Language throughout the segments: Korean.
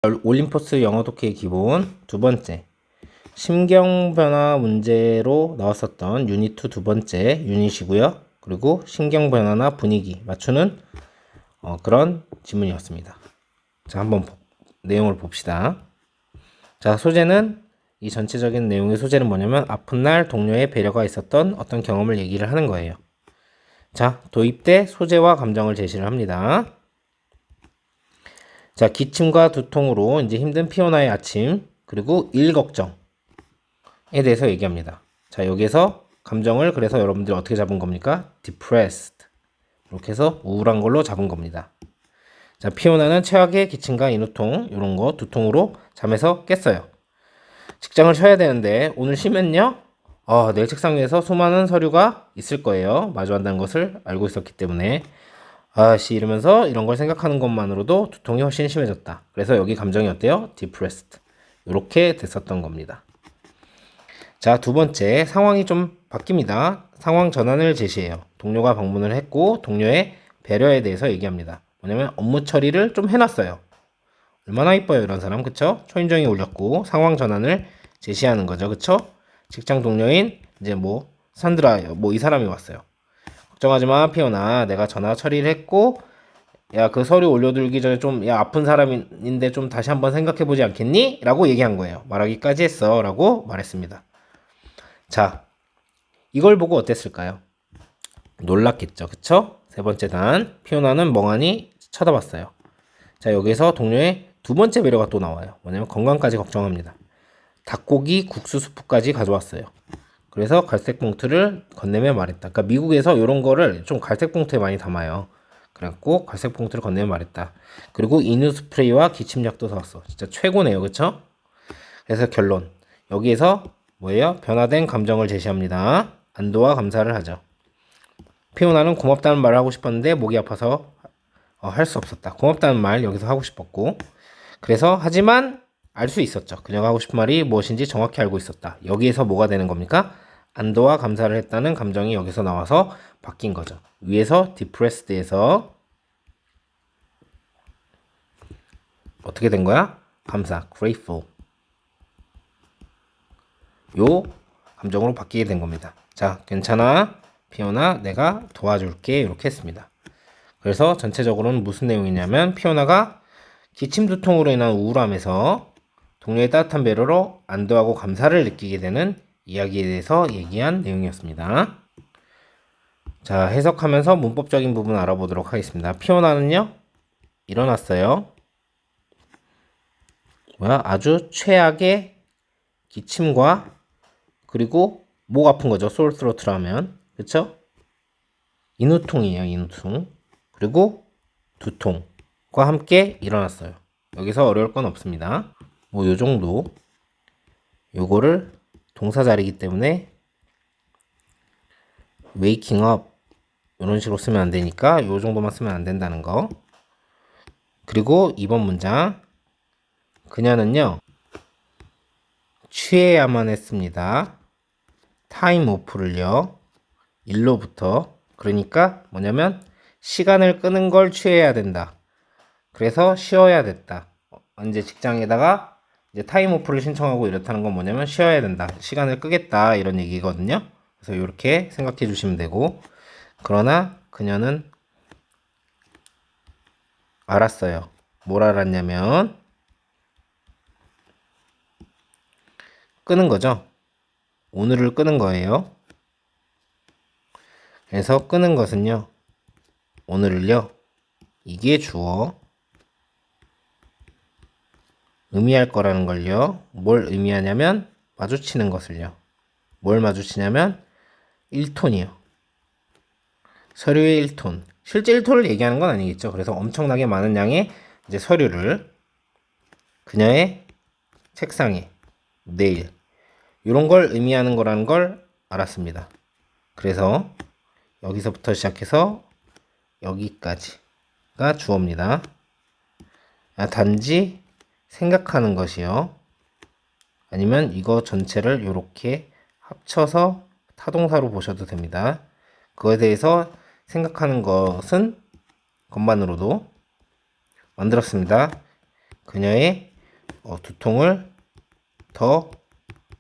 올림포스 영어 독해의 기본 두 번째, 심경변화 문제로 나왔었던 유닛 2 두 번째 유닛이고요. 그리고 신경변화나 분위기 맞추는 그런 지문이었습니다. 자, 한번 내용을 봅시다. 자, 소재는 이 전체적인 내용의 소재는 뭐냐면 아픈 날 동료의 배려가 있었던 어떤 경험을 얘기를 하는 거예요. 자, 도입대 소재와 감정을 제시를 합니다. 자, 기침과 두통으로 이제 힘든 피오나의 아침, 그리고 일 걱정에 대해서 얘기합니다. 자, 여기에서 감정을 그래서 여러분들이 어떻게 잡은 겁니까? depressed. 이렇게 해서 우울한 걸로 잡은 겁니다. 자, 피오나는 최악의 기침과 인후통, 이런 거 두통으로 잠에서 깼어요. 직장을 쉬어야 되는데 오늘 쉬면요? 내일 책상 위에서 수많은 서류가 있을 거예요. 마주한다는 것을 알고 있었기 때문에 이러면서 이런 걸 생각하는 것만으로도 두통이 훨씬 심해졌다. 그래서 여기 감정이 어때요? depressed. 이렇게 됐었던 겁니다. 자, 두 번째, 상황이 좀 바뀝니다. 상황 전환을 제시해요. 동료가 방문을 했고 동료의 배려에 대해서 얘기합니다. 뭐냐면 업무 처리를 좀 해놨어요. 얼마나 이뻐요 이런 사람, 그쵸? 초인종이 울렸고 상황 전환을 제시하는 거죠, 그쵸? 직장 동료인 이제 산드라 이 사람이 왔어요. 걱정하지 마 피오나, 내가 전화 처리를 했고 야, 그 서류 올려둘기 전에 좀 아픈 사람인데 좀 다시 한번 생각해보지 않겠니? 라고 얘기한 거예요. 말하기까지 했어 라고 말했습니다. 자, 이걸 보고 어땠을까요? 놀랐겠죠, 그쵸? 세 번째 단, 피오나는 멍하니 쳐다봤어요. 자, 여기서 동료의 두 번째 배려가 또 나와요. 뭐냐면 건강까지 걱정합니다. 닭고기 국수 스프까지 가져왔어요. 그래서 갈색 봉투를 건네며 말했다. 그러니까 미국에서 이런 거를 좀 갈색 봉투에 많이 담아요. 그래갖고 갈색 봉투를 건네며 말했다. 그리고 인후 스프레이와 기침약도 사왔어. 진짜 최고네요, 그쵸? 그래서 결론. 여기에서 뭐예요? 변화된 감정을 제시합니다. 안도와 감사를 하죠. 피오나는 고맙다는 말을 하고 싶었는데 목이 아파서 할 수 없었다. 고맙다는 말 여기서 하고 싶었고, 그래서 하지만 알 수 있었죠. 그녀가 하고 싶은 말이 무엇인지 정확히 알고 있었다. 여기에서 뭐가 되는 겁니까? 안도와 감사를 했다는 감정이 여기서 나와서 바뀐 거죠. 위에서 depressed에서 어떻게 된 거야? 감사, grateful. 요 감정으로 바뀌게 된 겁니다. 자, 괜찮아 피오나, 내가 도와줄게. 이렇게 했습니다. 그래서 전체적으로는 무슨 내용이냐면 피오나가 기침 두통으로 인한 우울함에서 동료의 따뜻한 배려로 안도하고 감사를 느끼게 되는 이야기에 대해서 얘기한 내용이었습니다. 자, 해석하면서 문법적인 부분 알아보도록 하겠습니다. 피오나는요, 일어났어요. 아주 최악의 기침과 그리고 목 아픈 거죠. sore throat라면, 그쵸? 인후통이에요, 인후통. 그리고 두통과 함께 일어났어요. 여기서 어려울 건 없습니다. 요 정도. 요거를 동사 자리이기 때문에 waking up 이런 식으로 쓰면 안 되니까 요 정도만 쓰면 안 된다는 거. 그리고 이번 문장, 그녀는요 취해야만 했습니다. 타임 오프를요 일로부터, 그러니까 뭐냐면 시간을 끄는 걸 취해야 된다. 그래서 쉬어야 됐다. 이제 직장에다가 이제 타임 오프를 신청하고 이렇다는 건 뭐냐면 쉬어야 된다. 시간을 끄겠다. 이런 얘기거든요. 그래서 이렇게 생각해 주시면 되고, 그러나 그녀는 알았어요. 뭘 알았냐면 끄는 거죠. 오늘을 끄는 거예요. 그래서 끄는 것은요, 오늘을요, 이게 주어 의미할 거라는 걸요. 뭘 의미하냐면 마주치는 것을요. 뭘 마주치냐면 1톤이요. 서류의 1톤. 실제 1톤을 얘기하는 건 아니겠죠. 그래서 엄청나게 많은 양의 이제 서류를 그녀의 책상에 내일 이런 걸 의미하는 거라는 걸 알았습니다. 그래서 여기서부터 시작해서 여기까지가 주어입니다. 단지 생각하는 것이요. 아니면 이거 전체를 이렇게 합쳐서 타동사로 보셔도 됩니다. 그거에 대해서 생각하는 것은 것만으로도 만들었습니다. 그녀의 두통을 더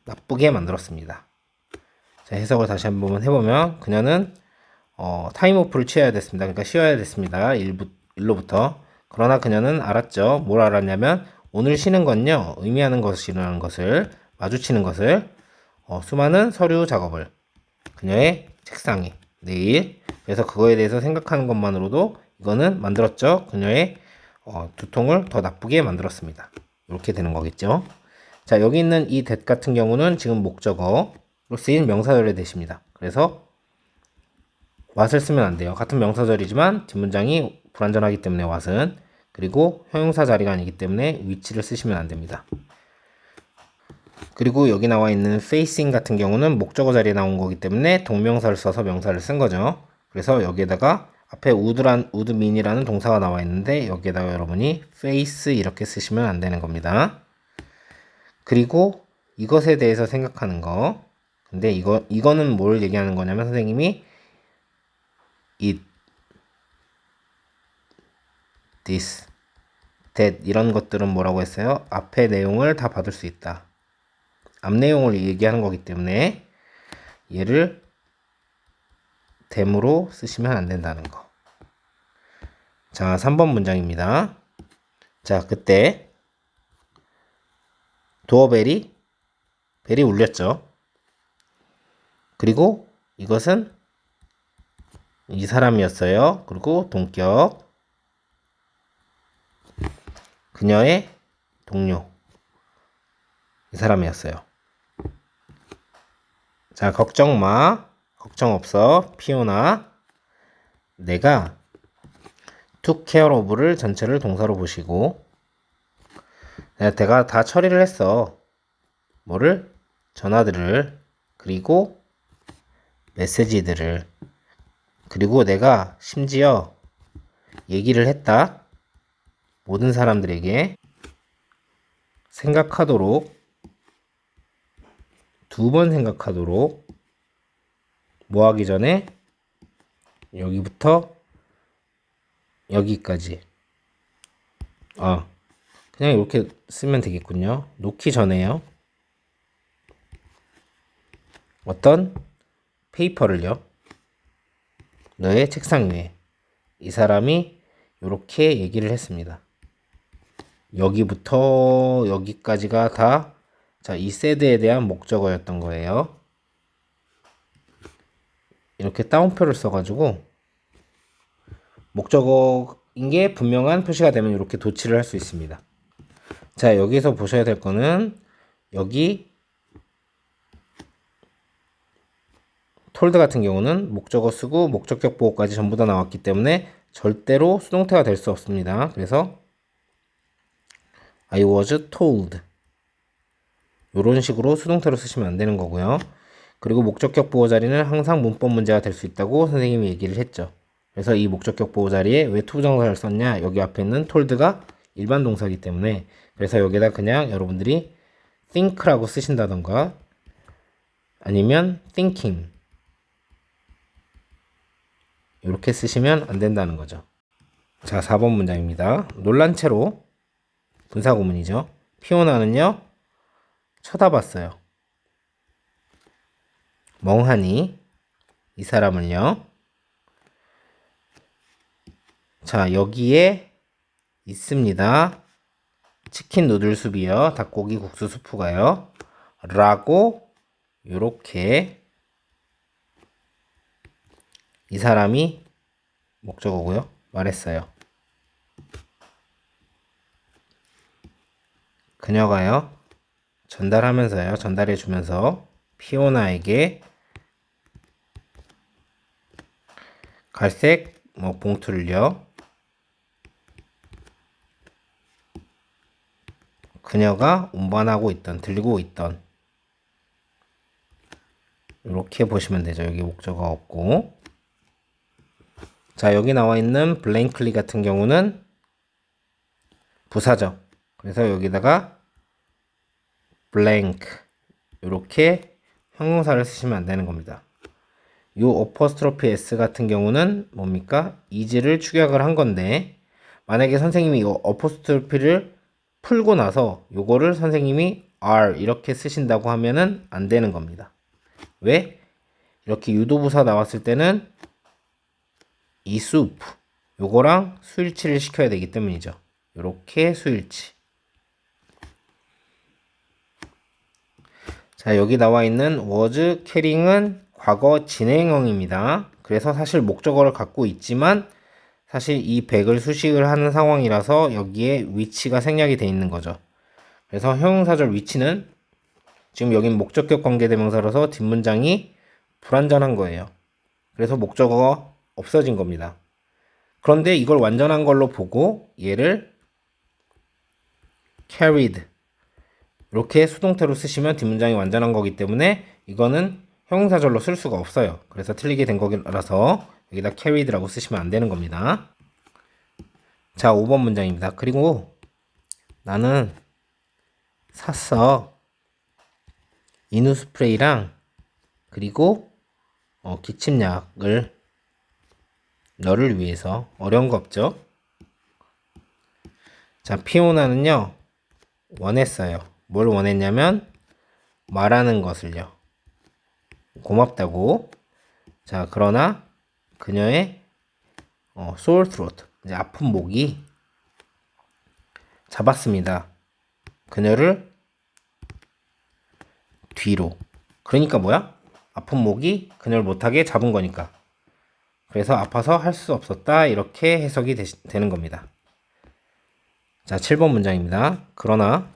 나쁘게 만들었습니다. 자, 해석을 다시 한번 해보면 그녀는 타임오프를 취해야 됐습니다. 그러니까 쉬어야 됐습니다. 일로부터. 그러나 그녀는 알았죠. 뭘 알았냐면 오늘 쉬는 건요. 의미하는 것이라는 것을 마주치는 것을 수많은 서류 작업을 그녀의 책상에 내일 그래서 그거에 대해서 생각하는 것만으로도 이거는 만들었죠. 그녀의 두통을 더 나쁘게 만들었습니다. 이렇게 되는 거겠죠. 자, 여기 있는 이 that 같은 경우는 지금 목적어로 쓰인 명사절의 that입니다. 그래서 what을 쓰면 안 돼요. 같은 명사절이지만 뒷문장이 불완전하기 때문에 what은 그리고 형용사 자리가 아니기 때문에 which를 쓰시면 안 됩니다. 그리고 여기 나와 있는 facing 같은 경우는 목적어 자리에 나온 거기 때문에 동명사를 써서 명사를 쓴 거죠. 그래서 여기에다가 앞에 would mean이라는 동사가 나와 있는데 여기에다가 여러분이 face 이렇게 쓰시면 안 되는 겁니다. 그리고 이것에 대해서 생각하는 거. 근데 이거는 뭘 얘기하는 거냐면 선생님이 it, this, that 이런 것들은 뭐라고 했어요? 앞에 내용을 다 받을 수 있다. 앞 내용을 얘기하는 거기 때문에 얘를 them으로 쓰시면 안 된다는 거. 자, 3번 문장입니다. 자, 그때 도어벨이 울렸죠. 그리고 이것은 이 사람이었어요. 그리고 동격 그녀의 동료 이 사람이었어요. 자, 걱정 마. 걱정 없어. 피오나. 내가 took care of를 전체를 동사로 보시고 내가 다 처리를 했어. 뭐를? 전화들을 그리고 메시지들을 그리고 내가 심지어 얘기를 했다. 모든 사람들에게 생각하도록 2번 생각하도록 뭐 하기 전에 여기부터 여기까지 그냥 이렇게 쓰면 되겠군요. 놓기 전에요. 어떤 페이퍼를요. 너의 책상 위에 이 사람이 이렇게 얘기를 했습니다. 여기부터 여기까지가 다 자, 이 said에 대한 목적어였던 거예요. 이렇게 따옴표를 써가지고 목적어인 게 분명한 표시가 되면 이렇게 도치를 할 수 있습니다. 자, 여기서 보셔야 될 거는 여기 told 같은 경우는 목적어 쓰고 목적격 보호까지 전부 다 나왔기 때문에 절대로 수동태가 될 수 없습니다. 그래서 I was told 이런 식으로 수동태로 쓰시면 안 되는 거고요. 그리고 목적격 보호 자리는 항상 문법 문제가 될 수 있다고 선생님이 얘기를 했죠. 그래서 이 목적격 보호 자리에 왜 투부정사를 썼냐? 여기 앞에 있는 told가 일반 동사이기 때문에 그래서 여기다 그냥 여러분들이 think라고 쓰신다던가 아니면 thinking 이렇게 쓰시면 안 된다는 거죠. 자, 4번 문장입니다. 놀란 채로 분사구문이죠. 피오나는요 쳐다봤어요. 멍하니 이 사람을요. 자, 여기에 있습니다. 치킨 누들 수프요. 닭고기 국수 수프가요. 라고 요렇게 이 사람이 목적어고요. 말했어요. 그녀가요. 전달하면서요. 전달해 주면서 피오나에게 갈색 봉투를요. 그녀가 운반하고 있던 들고 있던 이렇게 보시면 되죠. 여기 목적어가 없고 자, 여기 나와 있는 blankly 같은 경우는 부사죠. 그래서 여기다가 blank 이렇게 형용사를 쓰시면 안 되는 겁니다. 요 어퍼스트로피 s 같은 경우는 뭡니까? is를 축약을 한 건데 만약에 선생님이 이 어퍼스트로피를 풀고 나서 요거를 선생님이 are 이렇게 쓰신다고 하면은 안 되는 겁니다. 왜? 이렇게 유도부사 나왔을 때는 이 soup 요거랑 수일치를 시켜야 되기 때문이죠. 요렇게 수일치. 자, 여기 나와 있는 was carrying은 과거 진행형입니다. 그래서 사실 목적어를 갖고 있지만 사실 이 100을 수식을 하는 상황이라서 여기에 위치가 생략이 돼 있는 거죠. 그래서 형용사절 위치는 지금 여긴 목적격 관계대명사라서 뒷문장이 불완전한 거예요. 그래서 목적어가 없어진 겁니다. 그런데 이걸 완전한 걸로 보고 얘를 carried 이렇게 수동태로 쓰시면 뒷문장이 완전한 거기 때문에 이거는 형용사절로 쓸 수가 없어요. 그래서 틀리게 된 거라서 여기다 carried라고 쓰시면 안 되는 겁니다. 자, 5번 문장입니다. 그리고 나는 샀어. 이누 스프레이랑 그리고 기침약을 너를 위해서. 어려운 거 없죠? 자, 피오나는요 원했어요. 뭘 원했냐면 말하는 것을요. 고맙다고. 자, 그러나 그녀의 sore throat 이제 아픈 목이 잡았습니다. 그녀를 뒤로. 그러니까 뭐야? 아픈 목이 그녀를 못하게 잡은 거니까. 그래서 아파서 할 수 없었다. 이렇게 해석이 되는 겁니다. 자, 7번 문장입니다. 그러나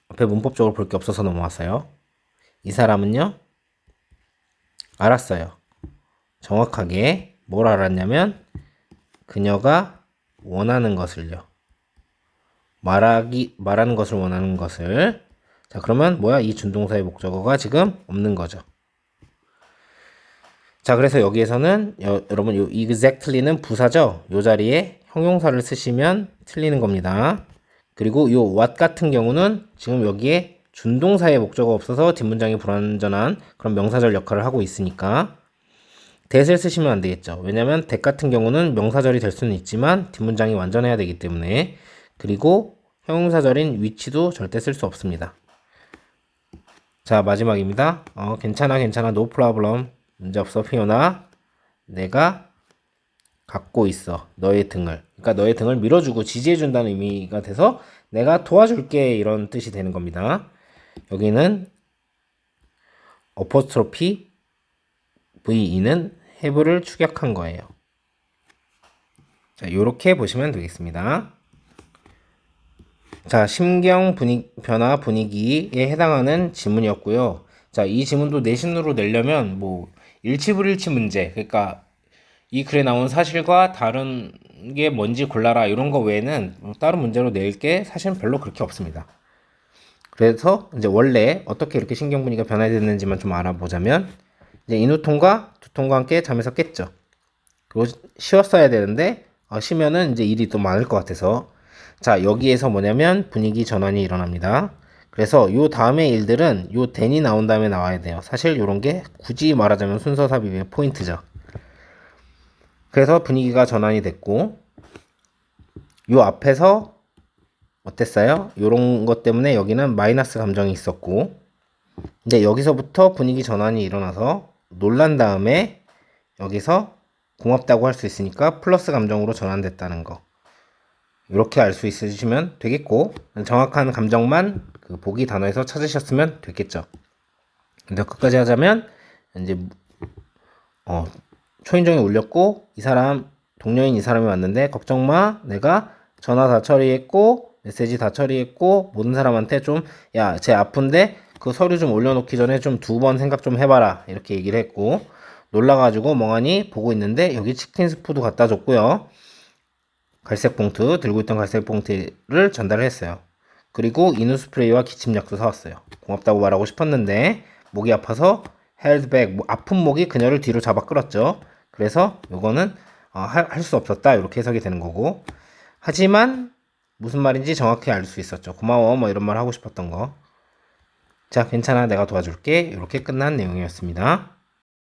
앞에 문법적으로 볼 게 없어서 넘어왔어요. 이 사람은요 알았어요. 정확하게 뭘 알았냐면 그녀가 원하는 것을요. 말하는 것을 원하는 것을. 자, 그러면 뭐야? 이 준동사의 목적어가 지금 없는 거죠. 자, 그래서 여기에서는 여러분 요 exactly는 부사죠. 요 자리에 형용사를 쓰시면 틀리는 겁니다. 그리고 요 what 같은 경우는 지금 여기에 준동사의 목적어가 없어서 뒷문장이 불완전한 그런 명사절 역할을 하고 있으니까 that을 쓰시면 안 되겠죠. 왜냐면 that 같은 경우는 명사절이 될 수는 있지만 뒷문장이 완전해야 되기 때문에. 그리고 형용사절인 위치도 절대 쓸 수 없습니다. 자, 마지막입니다. 괜찮아 no problem. 문제없어 피오나. 내가 갖고 있어 너의 등을. 그러니까 너의 등을 밀어주고 지지해준다는 의미가 돼서 내가 도와줄게 이런 뜻이 되는 겁니다. 여기는 어포스트로피 VE는 have를 축약한 거예요. 자, 요렇게 보시면 되겠습니다. 자, 심경 변화 분위기에 해당하는 지문이었고요. 자, 이 지문도 내신으로 내려면 뭐 일치불일치 문제, 그러니까 이 글에 나온 사실과 다른 게 뭔지 골라라 이런 거 외에는 다른 문제로 낼 게 사실은 별로 그렇게 없습니다. 그래서 이제 원래 어떻게 이렇게 신경 분위기가 변화됐는지만 좀 알아보자면 이제 인후통과 두통과 함께 잠에서 깼죠. 그리고 쉬었어야 되는데 쉬면은 이제 일이 또 많을 것 같아서. 자, 여기에서 뭐냐면 분위기 전환이 일어납니다. 그래서 요 다음에 일들은 요 then이 나온 다음에 나와야 돼요. 사실 요런 게 굳이 말하자면 순서 삽입의 포인트죠. 그래서 분위기가 전환이 됐고 요 앞에서 어땠어요? 요런 것 때문에 여기는 마이너스 감정이 있었고 근데 여기서부터 분위기 전환이 일어나서 놀란 다음에 여기서 고맙다고 할 수 있으니까 플러스 감정으로 전환됐다는 거. 이렇게 알 수 있으시면 되겠고 정확한 감정만 그 보기 단어에서 찾으셨으면 됐겠죠. 근데 끝까지 하자면 이제 초인종이 울렸고 이 사람 동료인 이 사람이 왔는데 걱정 마. 내가 전화 다 처리했고 메시지 다 처리했고 모든 사람한테 좀 야, 쟤 아픈데 그 서류 좀 올려놓기 전에 좀 2번 생각 좀 해봐라 이렇게 얘기를 했고 놀라가지고 멍하니 보고 있는데 여기 치킨 스프도 갖다 줬고요. 갈색 봉투 들고 있던 갈색 봉투를 전달을 했어요. 그리고 이누 스프레이와 기침약도 사왔어요. 고맙다고 말하고 싶었는데 목이 아파서 held back 아픈 목이 그녀를 뒤로 잡아 끌었죠. 그래서 요거는 할 수 없었다 이렇게 해석이 되는 거고 하지만 무슨 말인지 정확히 알 수 있었죠. 고마워 뭐 이런 말 하고 싶었던 거. 자, 괜찮아 내가 도와줄게 이렇게 끝난 내용이었습니다.